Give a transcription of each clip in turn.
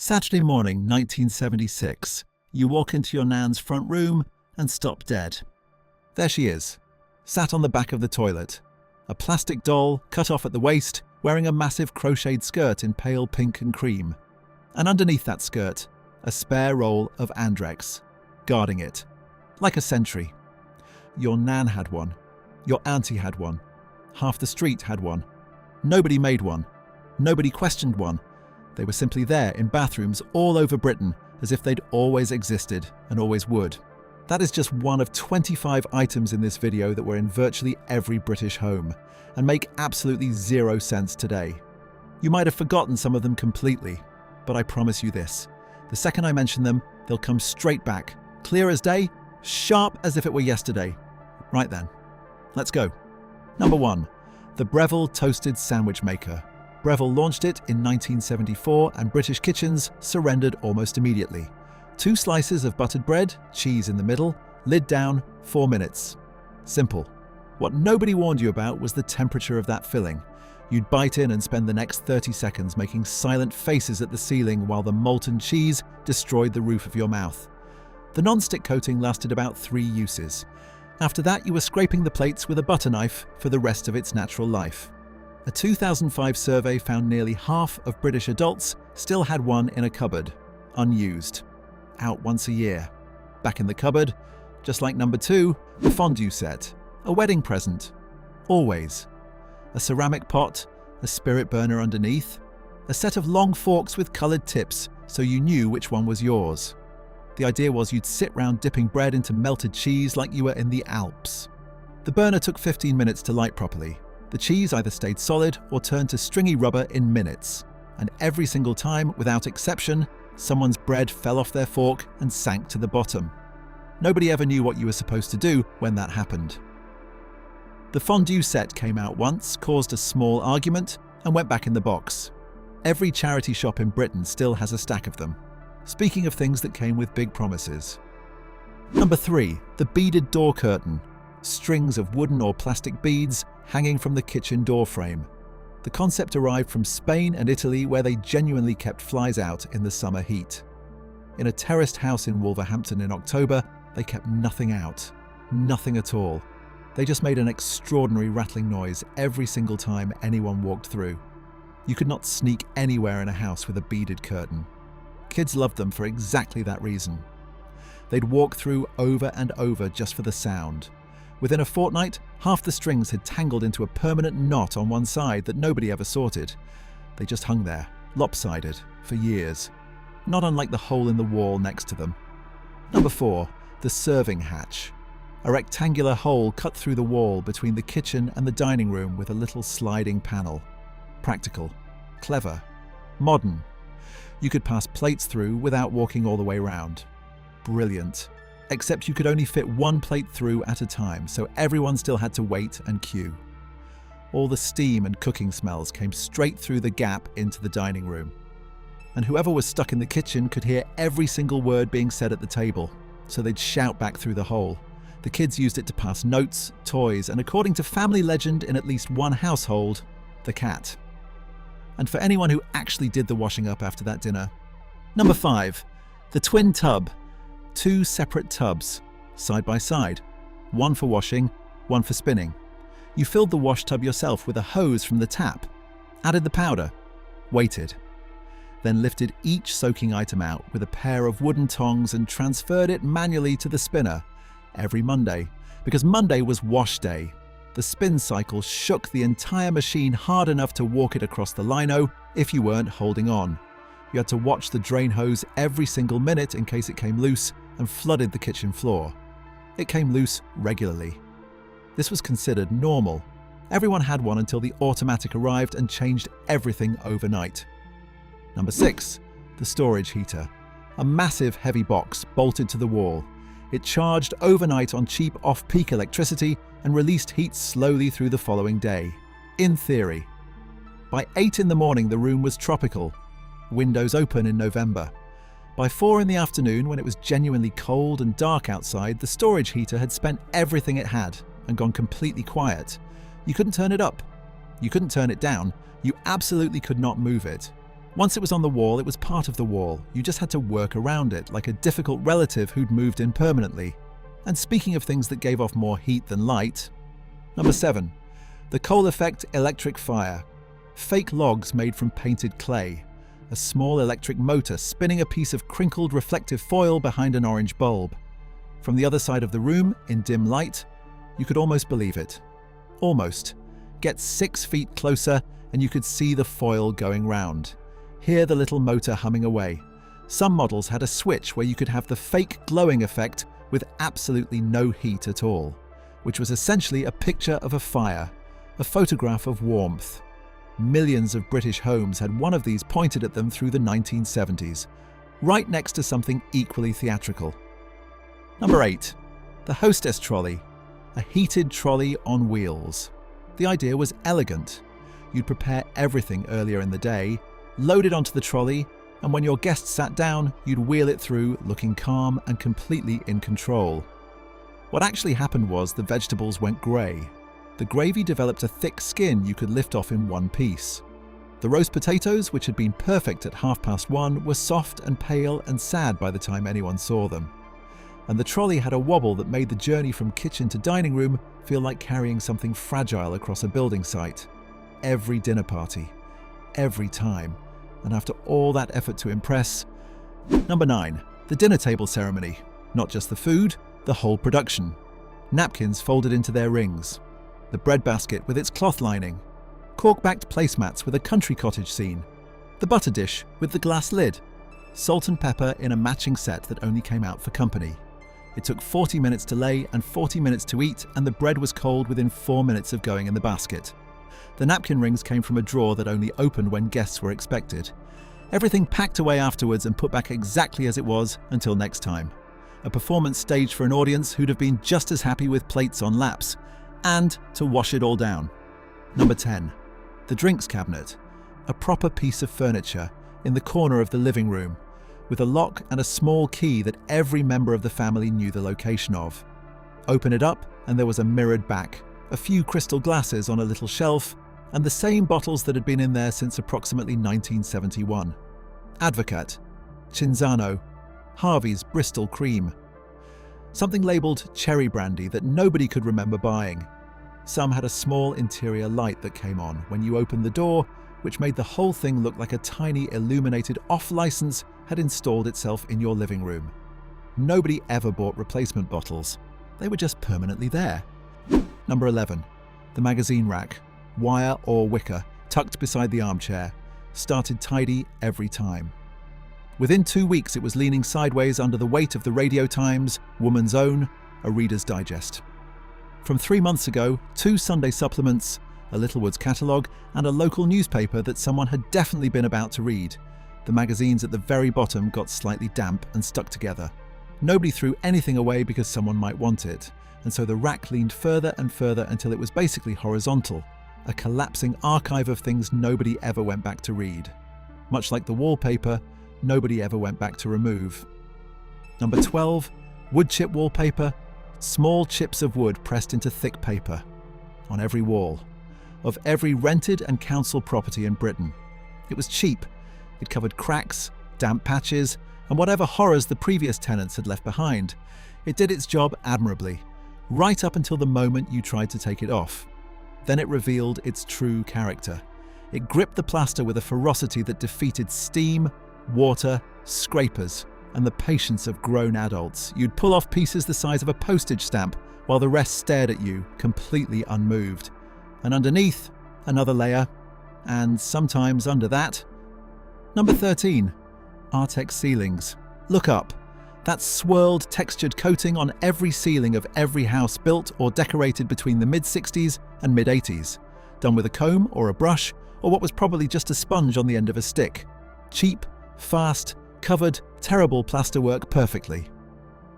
Saturday morning, 1976. You walk into your nan's front room and stop dead. There she is, sat on the back of the toilet. A plastic doll, cut off at the waist, wearing a massive crocheted skirt in pale pink and cream. And underneath that skirt, a spare roll of Andrex, guarding it, like a sentry. Your nan had one. Your auntie had one. Half the street had one. Nobody made one. Nobody questioned one. They were simply there in bathrooms all over Britain, as if they'd always existed and always would. That is just one of 25 items in this video that were in virtually every British home, and make absolutely zero sense today. You might have forgotten some of them completely, but I promise you this. The second I mention them, they'll come straight back, clear as day, sharp as if it were yesterday. Right then, let's go. Number 1. The Breville Toasted Sandwich Maker. Breville launched it in 1974 and British kitchens surrendered almost immediately. 2 slices of buttered bread, cheese in the middle, lid down, 4 minutes. Simple. What nobody warned you about was the temperature of that filling. You'd bite in and spend the next 30 seconds making silent faces at the ceiling while the molten cheese destroyed the roof of your mouth. The non-stick coating lasted about 3 uses. After that, you were scraping the plates with a butter knife for the rest of its natural life. A 2005 survey found nearly half of British adults still had one in a cupboard, unused. Out once a year. Back in the cupboard, just like number 2, the fondue set, a wedding present. Always. A ceramic pot, a spirit burner underneath, a set of long forks with coloured tips so you knew which one was yours. The idea was you'd sit round dipping bread into melted cheese like you were in the Alps. The burner took 15 minutes to light properly. The cheese either stayed solid or turned to stringy rubber in minutes. And every single time, without exception, someone's bread fell off their fork and sank to the bottom. Nobody ever knew what you were supposed to do when that happened. The fondue set came out once, caused a small argument, and went back in the box. Every charity shop in Britain still has a stack of them. Speaking of things that came with big promises. Number 3. The beaded door curtain. Strings of wooden or plastic beads hanging from the kitchen door frame. The concept arrived from Spain and Italy, where they genuinely kept flies out in the summer heat. In a terraced house in Wolverhampton in October, they kept nothing out. Nothing at all. They just made an extraordinary rattling noise every single time anyone walked through. You could not sneak anywhere in a house with a beaded curtain. Kids loved them for exactly that reason. They'd walk through over and over just for the sound. Within a fortnight, half the strings had tangled into a permanent knot on one side that nobody ever sorted. They just hung there, lopsided, for years. Not unlike the hole in the wall next to them. Number 4. The serving hatch. A rectangular hole cut through the wall between the kitchen and the dining room with a little sliding panel. Practical. Clever. Modern. You could pass plates through without walking all the way round. Brilliant. Except you could only fit 1 plate through at a time, so everyone still had to wait and queue. All the steam and cooking smells came straight through the gap into the dining room. And whoever was stuck in the kitchen could hear every single word being said at the table, so they'd shout back through the hole. The kids used it to pass notes, toys, and according to family legend in at least one household, the cat. And for anyone who actually did the washing up after that dinner. Number 5. The twin tub. 2 separate tubs, side by side. One for washing, one for spinning. You filled the wash tub yourself with a hose from the tap, added the powder, waited. Then lifted each soaking item out with a pair of wooden tongs and transferred it manually to the spinner every Monday, because Monday was wash day. The spin cycle shook the entire machine hard enough to walk it across the lino if you weren't holding on. You had to watch the drain hose every single minute in case it came loose and flooded the kitchen floor. It came loose regularly. This was considered normal. Everyone had one until the automatic arrived and changed everything overnight. Number 6. The storage heater. A massive heavy box bolted to the wall. It charged overnight on cheap off-peak electricity and released heat slowly through the following day. In theory. By 8 in the morning, the room was tropical. Windows open in November. By 4 in the afternoon, when it was genuinely cold and dark outside, the storage heater had spent everything it had and gone completely quiet. You couldn't turn it up. You couldn't turn it down. You absolutely could not move it. Once it was on the wall, it was part of the wall. You just had to work around it, like a difficult relative who'd moved in permanently. And speaking of things that gave off more heat than light, number 7. The coal effect electric fire. Fake logs made from painted clay. A small electric motor spinning a piece of crinkled reflective foil behind an orange bulb. From the other side of the room, in dim light, you could almost believe it. Almost. Get 6 feet closer and you could see the foil going round. Hear the little motor humming away. Some models had a switch where you could have the fake glowing effect with absolutely no heat at all, which was essentially a picture of a fire, a photograph of warmth. Millions of British homes had one of these pointed at them through the 1970s, right next to something equally theatrical. Number 8. The hostess trolley. A heated trolley on wheels. The idea was elegant. You'd prepare everything earlier in the day, load it onto the trolley, and when your guests sat down, you'd wheel it through looking calm and completely in control. What actually happened was the vegetables went grey. The gravy developed a thick skin you could lift off in one piece. The roast potatoes, which had been perfect at 1:30, were soft and pale and sad by the time anyone saw them. And the trolley had a wobble that made the journey from kitchen to dining room feel like carrying something fragile across a building site. Every dinner party. Every time. And after all that effort to impress. Number 9. The dinner table ceremony. Not just the food, the whole production. Napkins folded into their rings. The bread basket with its cloth lining. Cork-backed placemats with a country cottage scene. The butter dish with the glass lid. Salt and pepper in a matching set that only came out for company. It took 40 minutes to lay and 40 minutes to eat, and the bread was cold within 4 minutes of going in the basket. The napkin rings came from a drawer that only opened when guests were expected. Everything packed away afterwards and put back exactly as it was until next time. A performance staged for an audience who'd have been just as happy with plates on laps, and to wash it all down. Number 10. The drinks cabinet. A proper piece of furniture in the corner of the living room, with a lock and a small key that every member of the family knew the location of. Open it up and there was a mirrored back, a few crystal glasses on a little shelf, and the same bottles that had been in there since approximately 1971. Advocat, Cinzano, Harvey's Bristol Cream. Something labelled cherry brandy that nobody could remember buying. Some had a small interior light that came on when you opened the door, which made the whole thing look like a tiny illuminated off-license had installed itself in your living room. Nobody ever bought replacement bottles. They were just permanently there. Number 11. The magazine rack. Wire or wicker, tucked beside the armchair. Started tidy every time. Within 2 weeks it was leaning sideways under the weight of the Radio Times, Woman's Own, a Reader's Digest. From 3 months ago, 2 Sunday supplements, a Littlewoods catalogue, and a local newspaper that someone had definitely been about to read. The magazines at the very bottom got slightly damp and stuck together. Nobody threw anything away because someone might want it, and so the rack leaned further and further until it was basically horizontal, a collapsing archive of things nobody ever went back to read. Much like the wallpaper, nobody ever went back to remove. Number 12. Wood chip wallpaper. Small chips of wood pressed into thick paper. On every wall. Of every rented and council property in Britain. It was cheap. It covered cracks, damp patches, and whatever horrors the previous tenants had left behind. It did its job admirably, right up until the moment you tried to take it off. Then it revealed its true character. It gripped the plaster with a ferocity that defeated steam, water, scrapers, and the patience of grown adults. You'd pull off pieces the size of a postage stamp, while the rest stared at you, completely unmoved. And underneath, another layer, and sometimes under that. Number 13. Artex ceilings. Look up. That swirled, textured coating on every ceiling of every house built or decorated between the mid-60s and mid-80s. Done with a comb or a brush, or what was probably just a sponge on the end of a stick. Cheap, fast, covered, terrible plasterwork perfectly.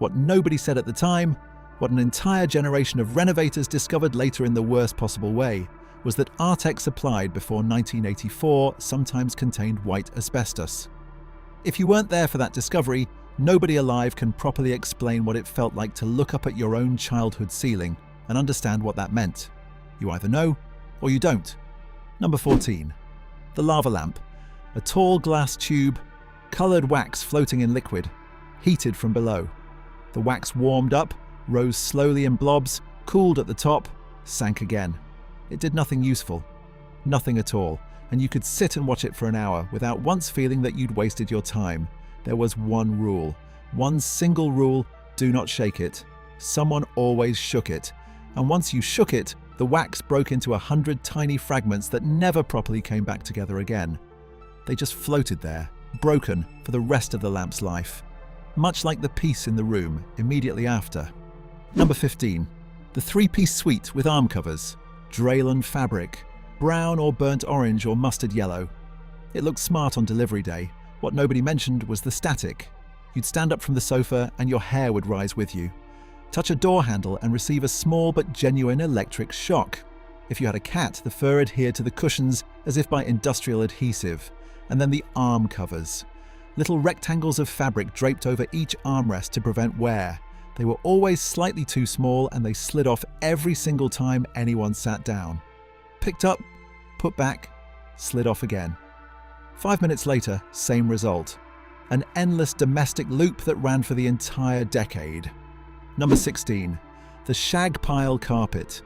What nobody said at the time, what an entire generation of renovators discovered later in the worst possible way, was that Artex applied before 1984 sometimes contained white asbestos. If you weren't there for that discovery, nobody alive can properly explain what it felt like to look up at your own childhood ceiling and understand what that meant. You either know or you don't. Number 14. The lava lamp. A tall glass tube, coloured wax floating in liquid, heated from below. The wax warmed up, rose slowly in blobs, cooled at the top, sank again. It did nothing useful. Nothing at all, and you could sit and watch it for an hour without once feeling that you'd wasted your time. There was one rule, one single rule: do not shake it. Someone always shook it, and once you shook it, the wax broke into 100 tiny fragments that never properly came back together again. They just floated there, broken for the rest of the lamp's life, much like the piece in the room immediately after. Number 15. The three-piece suite with arm covers. Draylen fabric, brown or burnt orange or mustard yellow. It looked smart on delivery day. What nobody mentioned was the static. You'd stand up from the sofa and your hair would rise with you. Touch a door handle and receive a small but genuine electric shock. If you had a cat, the fur adhered to the cushions as if by industrial adhesive. And then the arm covers. Little rectangles of fabric draped over each armrest to prevent wear. They were always slightly too small and they slid off every single time anyone sat down. Picked up, put back, slid off again. 5 minutes later, same result. An endless domestic loop that ran for the entire decade. Number 16. The shag pile carpet.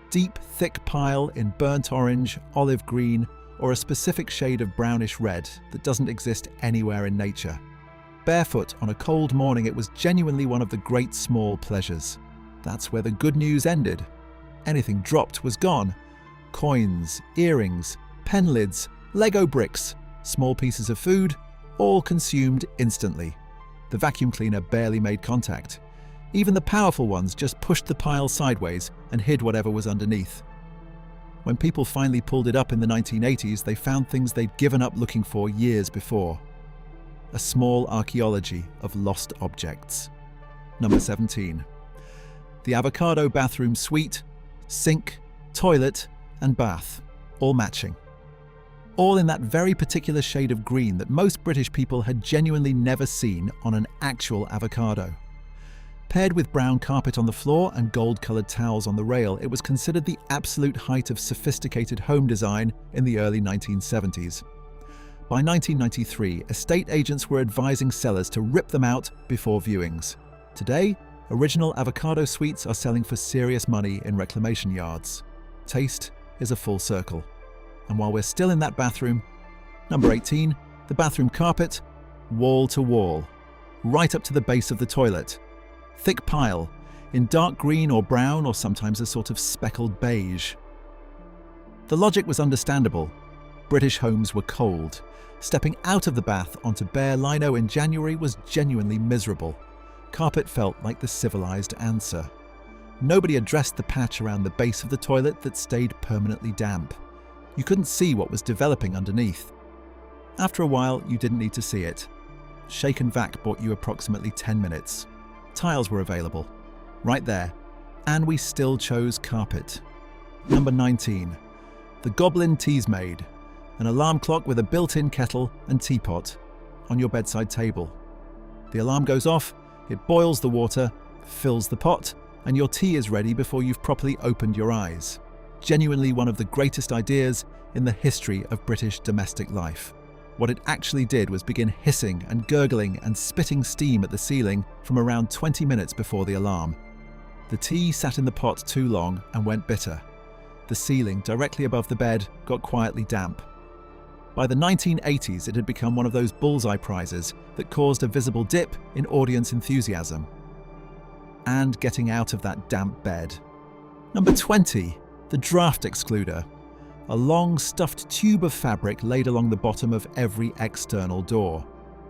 Deep, thick pile in burnt orange, olive green, or a specific shade of brownish red that doesn't exist anywhere in nature. Barefoot on a cold morning, it was genuinely one of the great small pleasures. That's where the good news ended. Anything dropped was gone. Coins, earrings, pen lids, Lego bricks, small pieces of food, all consumed instantly. The vacuum cleaner barely made contact. Even the powerful ones just pushed the pile sideways and hid whatever was underneath. When people finally pulled it up in the 1980s, they found things they'd given up looking for years before. A small archaeology of lost objects. Number 17. The avocado bathroom suite, sink, toilet, and bath, all matching. All in that very particular shade of green that most British people had genuinely never seen on an actual avocado. Paired with brown carpet on the floor and gold-coloured towels on the rail, it was considered the absolute height of sophisticated home design in the early 1970s. By 1993, estate agents were advising sellers to rip them out before viewings. Today, original avocado suites are selling for serious money in reclamation yards. Taste is a full circle. And while we're still in that bathroom, number 18, the bathroom carpet, wall to wall, right up to the base of the toilet. Thick pile, in dark green or brown or sometimes a sort of speckled beige. The logic was understandable. British homes were cold. Stepping out of the bath onto bare lino in January was genuinely miserable. Carpet felt like the civilized answer. Nobody addressed the patch around the base of the toilet that stayed permanently damp. You couldn't see what was developing underneath. After a while, you didn't need to see it. Shake and vac bought you approximately 10 minutes. Tiles were available, right there, and we still chose carpet. Number 19. The Goblin Teasmade, an alarm clock with a built-in kettle and teapot on your bedside table. The alarm goes off, it boils the water, fills the pot, and your tea is ready before you've properly opened your eyes. Genuinely one of the greatest ideas in the history of British domestic life. What it actually did was begin hissing and gurgling and spitting steam at the ceiling from around 20 minutes before the alarm. The tea sat in the pot too long and went bitter. The ceiling directly above the bed got quietly damp. By the 1980s, it had become one of those bullseye prizes that caused a visible dip in audience enthusiasm. And getting out of that damp bed. Number 20. The draft excluder. A long stuffed tube of fabric laid along the bottom of every external door.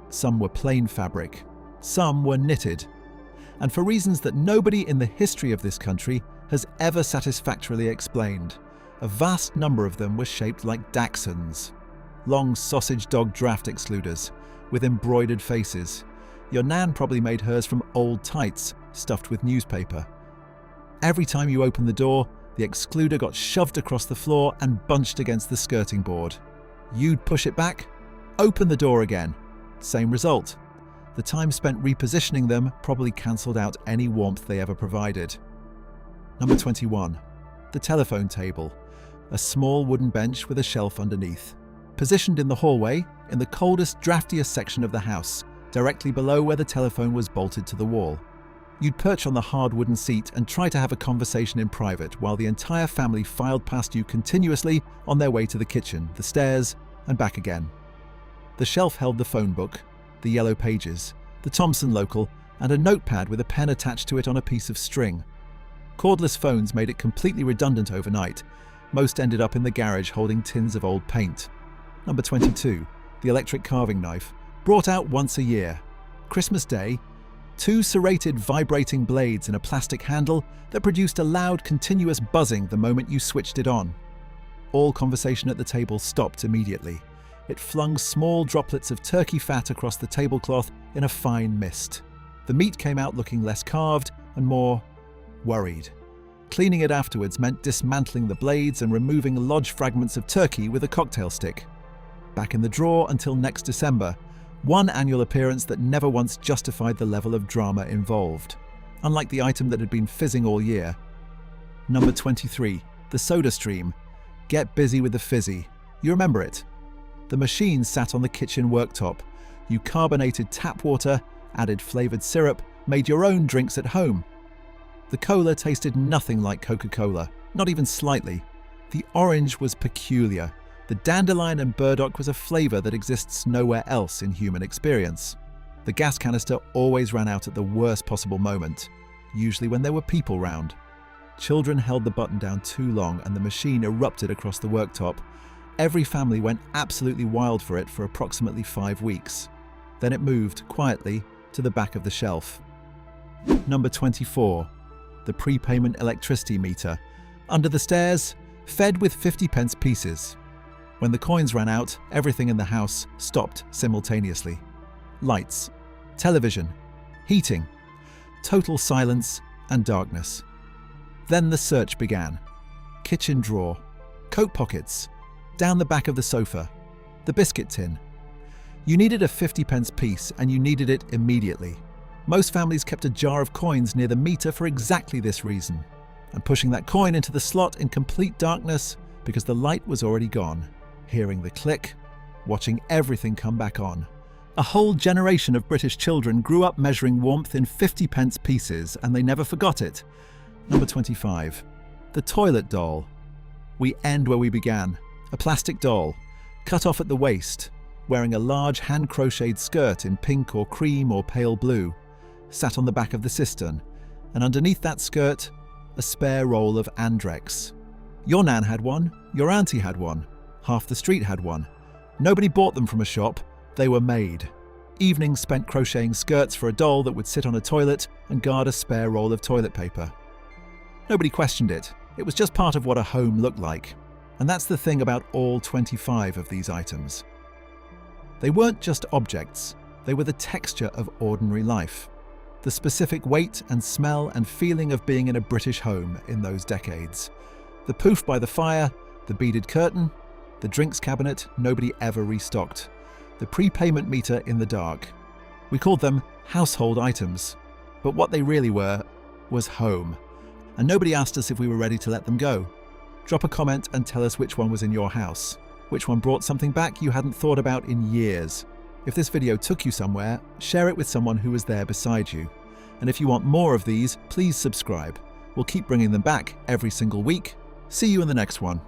Some were plain fabric, some were knitted. And for reasons that nobody in the history of this country has ever satisfactorily explained, a vast number of them were shaped like dachshunds. Long sausage dog draft excluders with embroidered faces. Your nan probably made hers from old tights stuffed with newspaper. Every time you opened the door, the excluder got shoved across the floor and bunched against the skirting board. You'd push it back, open the door again. Same result. The time spent repositioning them probably cancelled out any warmth they ever provided. Number 21. The telephone table. A small wooden bench with a shelf underneath. positioned in the hallway, in the coldest, draftiest section of the house, directly below where the telephone was bolted to the wall. You'd perch on the hard wooden seat and try to have a conversation in private while the entire family filed past you continuously on their way to the kitchen, the stairs, and back again. The shelf held the phone book, the yellow pages, the Thomson local, and a notepad with a pen attached to it on a piece of string. Cordless phones made it completely redundant overnight. Most ended up in the garage holding tins of old paint. Number 22, the electric carving knife, brought out once a year. Christmas Day, 2 serrated vibrating blades in a plastic handle that produced a loud, continuous buzzing the moment you switched it on. All conversation at the table stopped immediately. It flung small droplets of turkey fat across the tablecloth in a fine mist. The meat came out looking less carved and more worried. Cleaning it afterwards meant dismantling the blades and removing lodged fragments of turkey with a cocktail stick. Back in the drawer until next December, one annual appearance that never once justified the level of drama involved, unlike the item that had been fizzing all year. Number 23, the soda stream. Get busy with the fizzy. You remember it. The machine sat on the kitchen worktop. You carbonated tap water, added flavoured syrup, made your own drinks at home. The cola tasted nothing like Coca-Cola, not even slightly. The orange was peculiar. The dandelion and burdock was a flavour that exists nowhere else in human experience. The gas canister always ran out at the worst possible moment, usually when there were people round. Children held the button down too long and the machine erupted across the worktop. Every family went absolutely wild for it for approximately 5 weeks. Then it moved, quietly, to the back of the shelf. Number 24. The prepayment electricity meter. Under the stairs, fed with 50p pieces. When the coins ran out, everything in the house stopped simultaneously. Lights, television, heating, total silence and darkness. Then the search began. Kitchen drawer, coat pockets, down the back of the sofa, the biscuit tin. You needed a 50p piece and you needed it immediately. Most families kept a jar of coins near the meter for exactly this reason, and pushing that coin into the slot in complete darkness because the light was already gone. Hearing the click, watching everything come back on. A whole generation of British children grew up measuring warmth in 50p pieces and they never forgot it. Number 25. The toilet doll. We end where we began. A plastic doll, cut off at the waist, wearing a large hand-crocheted skirt in pink or cream or pale blue, sat on the back of the cistern, and underneath that skirt, a spare roll of Andrex. Your nan had one, your auntie had one, half the street had one. Nobody bought them from a shop, they were made. Evenings spent crocheting skirts for a doll that would sit on a toilet and guard a spare roll of toilet paper. Nobody questioned it, it was just part of what a home looked like. And that's the thing about all 25 of these items. They weren't just objects, they were the texture of ordinary life. The specific weight and smell and feeling of being in a British home in those decades. The poof by the fire, the beaded curtain, the drinks cabinet nobody ever restocked, the prepayment meter in the dark. We called them household items, but what they really were was home. And nobody asked us if we were ready to let them go. Drop a comment and tell us which one was in your house, which one brought something back you hadn't thought about in years. If this video took you somewhere, share it with someone who was there beside you. And if you want more of these, please subscribe. We'll keep bringing them back every single week. See you in the next one.